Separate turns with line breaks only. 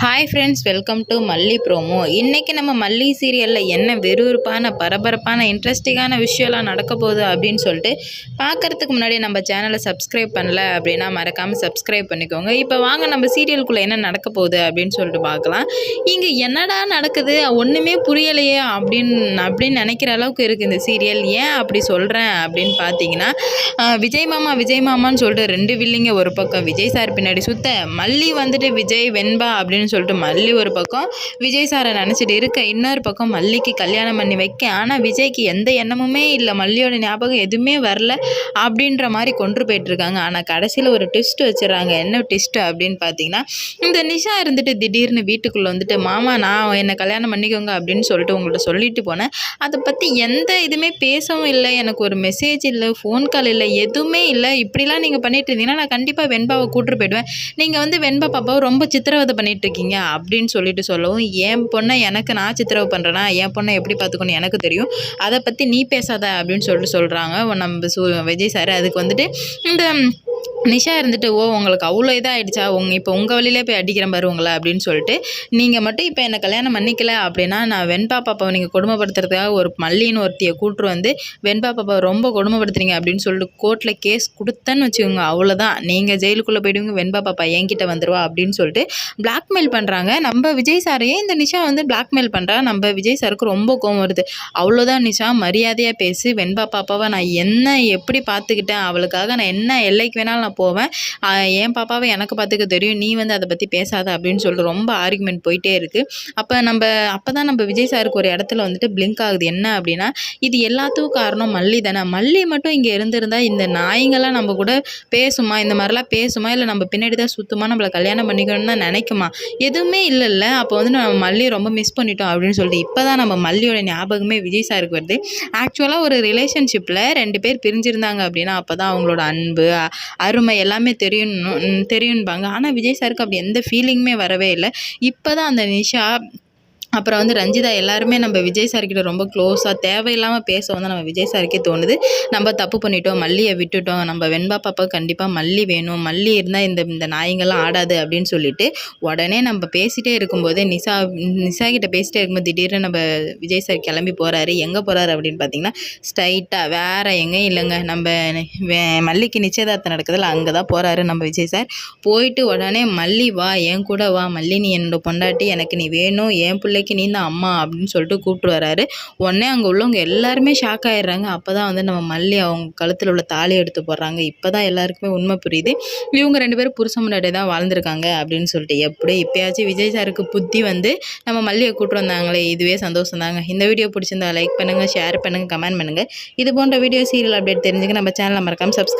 Hi friends, welcome to மல்லி promo. இன்றைக்கி நம்ம மல்லி சீரியலில் என்ன விறுவிறுப்பான பரபரப்பான இன்ட்ரெஸ்டிங்கான விஷயம்லாம் நடக்க போகுது அப்படின்னு சொல்லிட்டு பார்க்குறதுக்கு முன்னாடி நம்ம சேனலை சப்ஸ்கிரைப் பண்ணல அப்படின்னா மறக்காமல் சப்ஸ்கிரைப் பண்ணிக்கோங்க. இப்போ வாங்க நம்ம சீரியலுக்குள்ளே என்ன நடக்க போகுது அப்படின்னு சொல்லிட்டு பார்க்கலாம். இங்கே என்னடா நடக்குது, ஒன்றுமே புரியலையே அப்படின்னு நினைக்கிற அளவுக்கு இருக்குது இந்த சீரியல். ஏன் அப்படி சொல்கிறேன் அப்படின்னு பார்த்தீங்கன்னா, விஜய் மாமான்னு சொல்லிட்டு ரெண்டு வில்லிங்க ஒரு பக்கம் விஜய் சார் பின்னாடி சுத்த, மல்லி வந்துட்டு விஜய் வெண்பா அப்படின்னு சொல்லிட்டு மல்லி ஒரு பக்கம் விஜய் சாரை நினச்சிட்டு இருக்க, இன்னொரு பக்கம் மல்லிக்கு கல்யாணம் பண்ணி வைக்க. ஆனால் விஜய்க்கு எந்த எண்ணமுமே இல்லை, மல்லியோட ஞாபகம் எதுவுமே வரல அப்படின்ற மாதிரி கொண்டு போயிட்டுருக்காங்க. ஆனால் கடைசியில் ஒரு ட்விஸ்ட் வச்சுறாங்க. என்ன ட்விஸ்ட்டு அப்படின்னு பார்த்தீங்கன்னா, இந்த நிஷா இருந்துட்டு திடீர்னு வீட்டுக்குள்ளே வந்துட்டு, மாமா நான் என்னை கல்யாணம் பண்ணிக்கோங்க அப்படின்னு சொல்லிட்டு உங்கள்கிட்ட சொல்லிட்டு போனேன், அதை பற்றி எந்த இதுவுமே பேசவும் இல்லை, எனக்கு ஒரு மெசேஜ் இல்லை, ஃபோன் கால் இல்லை, எதுவுமே இல்லை. இப்படிலாம் நீங்கள் பண்ணிட்டு இருந்தீங்கன்னா நான் கண்டிப்பாக வெண்பாவை கூப்பிட்டு போயிடுவேன். நீங்கள் வந்து வெண்பா பாப்பாவை ரொம்ப சித்திரவதை பண்ணிட்டு இருக்கீங்க அப்படின்னு சொல்லிட்டு சொல்லவும், என் பொண்ணை எனக்கு நான் சித்திரவு பண்ணுறேன்னா என் பொண்ணை எப்படி பார்த்துக்கணும் எனக்கு தெரியும், அதை பற்றி நீ பேசாத அப்படின்னு சொல்லிட்டு சொல்கிறாங்க நம்ம விஜய் சார். அதுக்கு வந்துட்டு இந்த நிஷா இருந்துட்டு, ஓ உங்களுக்கு அவ்வளோ இதாகிடுச்சா, இப்போ உங்கள் வழியிலே போய் அடிக்கிறேன் பாரு உங்களை அப்படின்னு சொல்லிட்டு, நீங்கள் மட்டும் இப்போ என்னை கல்யாணம் பண்ணிக்கல அப்படின்னா நான் வெண்பா பாப்பாவை நீங்கள் கொடுமைப்படுத்துறதுக்காக ஒரு மல்லின்னு ஒருத்தியை கூட்டு வந்து வெண்பா பாப்பாவை ரொம்ப கொடுமைப்படுத்துறீங்க அப்படின்னு சொல்லிட்டு கோர்ட்டில் கேஸ் கொடுத்தேன்னு வச்சுக்கோங்க, அவ்வளோதான், நீங்கள் ஜெயிலுக்குள்ளே போயிடுவீங்க, வெண்பா பாப்பா என்கிட்ட வந்துடுவா அப்படின்னு சொல்லிட்டு பிளாக்மெயில் பண்ணுறாங்க. நம்ம விஜய் சாரையே இந்த நிஷா வந்து பிளாக்மெயில் பண்ணுறா. நம்ம விஜய் சாருக்கு ரொம்ப கோவம் வருது. அவ்வளோதான் நிஷா, மரியாதையாக பேசி வெண்பா பாப்பாவை நான் என்ன எப்படி பார்த்துக்கிட்டேன், அவளுக்காக நான் என்ன எல்லைக்கு வேணாலும் நான் போவேன், என் பாப்பாவை எனக்கு பார்த்துக்க தெரியும், நீ வந்து அதை பற்றி பேசாத அப்படின்னு சொல்லிட்டு ரொம்ப ஆர்குமெண்ட் போயிட்டே இருக்குது. அப்போ தான் நம்ம விஜய் சாருக்கு ஒரு இடத்துல வந்துட்டு பிளிங்க் ஆகுது. என்ன அப்படின்னா, இது எல்லாத்துக்கும் காரணம் மல்லி தானே, மல்லி மட்டும் இங்கே இருந்திருந்தால் இந்த நாய்ங்களாம் நம்ம கூட பேசுமா, இந்த மாதிரிலாம் பேசுமா, இல்லை நம்ம பின்னாடி தான் சுத்தமாக நம்மளை கல்யாணம் பண்ணிக்கணும்னு தான் நினைக்குமா, எதுவுமே இல்லைல்ல. அப்போ வந்து நம்ம மல்லி ரொம்ப மிஸ் பண்ணிட்டோம் அப்படின்னு சொல்லிட்டு இப்போ தான் நம்ம மல்லியோட ஞாபகமே விஜய் சாருக்கு வருது. ஆக்சுவலாக ஒரு ரிலேஷன்ஷிப்பில் ரெண்டு பேர் பிரிஞ்சிருந்தாங்க அப்படின்னா அப்போ தான் அவங்களோட அன்பு அருமை எல்லாமே தெரியும்பாங்க. ஆனால் விஜய் சாருக்கு அப்படி எந்த ஃபீலிங்குமே வரவே இல்லை. இப்போ தான் அந்த நிஷா அப்புறம் வந்து ரஞ்சிதா எல்லாருமே நம்ம விஜய் சார்கிட்ட ரொம்ப க்ளோஸாக தேவையில்லாமல் பேச வந்து நம்ம விஜய் சாருக்கே தோணுது, நம்ம தப்பு பண்ணிட்டோம், மல்லியை விட்டுட்டோம், நம்ம வெண்பா பாப்பா கண்டிப்பாக மல்லி வேணும், மல்லி இருந்தால் இந்த நாய்ங்கள்லாம் ஆடாது அப்படின்னு சொல்லிட்டு உடனே நம்ம பேசிகிட்டே இருக்கும்போதே நிஷா கிட்ட பேசிகிட்டே இருக்கும்போது திடீர்னு நம்ம விஜய் சார் கிளம்பி போகிறாரு. எங்கே போகிறாரு அப்படின்னு பார்த்தீங்கன்னா, ஸ்ட்ரைட்டாக வேறு எங்கேயும் இல்லைங்க, நம்ம மல்லிக்கு நிச்சயதார்த்தம் நடக்குதுல்ல அங்கே தான் போகிறாரு நம்ம விஜய் சார். போயிட்டு உடனே மல்லி வா என் கூட வா, மல்லி நீ என்னோட பொண்டாட்டி, எனக்கு நீ வேணும், என் பிள்ளை நீ தான் அம்மா அப்படின்னு சொல்லிட்டு கூப்பிட்டு வராரு. உடனே அங்கே உள்ளவங்க எல்லாருமே ஷாக் ஆகிடுறாங்க. அப்போ தான் வந்து நம்ம மல்லி அவங்க கழுத்தில் உள்ள தாலி எடுத்து போடுறாங்க. இப்போ தான் எல்லாருக்குமே உண்மை புரியுது, இவங்க ரெண்டு பேரும் புருஷன் முன்னாடி தான் வாழ்ந்துருக்காங்க அப்படின்னு சொல்லிட்டு. இப்போயாச்சும் விஜய் சாருக்கு புத்தி வந்து நம்ம மல்லியை கூப்பிட்டு வந்தாங்களே, இதுவே சந்தோஷம் தாங்க. இந்த வீடியோ பிடிச்சிருந்தா லைக் பண்ணுங்கள், ஷேர் பண்ணுங்கள், கமெண்ட் பண்ணுங்கள். இது போன்ற வீடியோ சீரியல் அப்டேட் தெரிஞ்சுக்க நம்ம சேனலை மறக்காமல் சப்ஸ்கிரைப்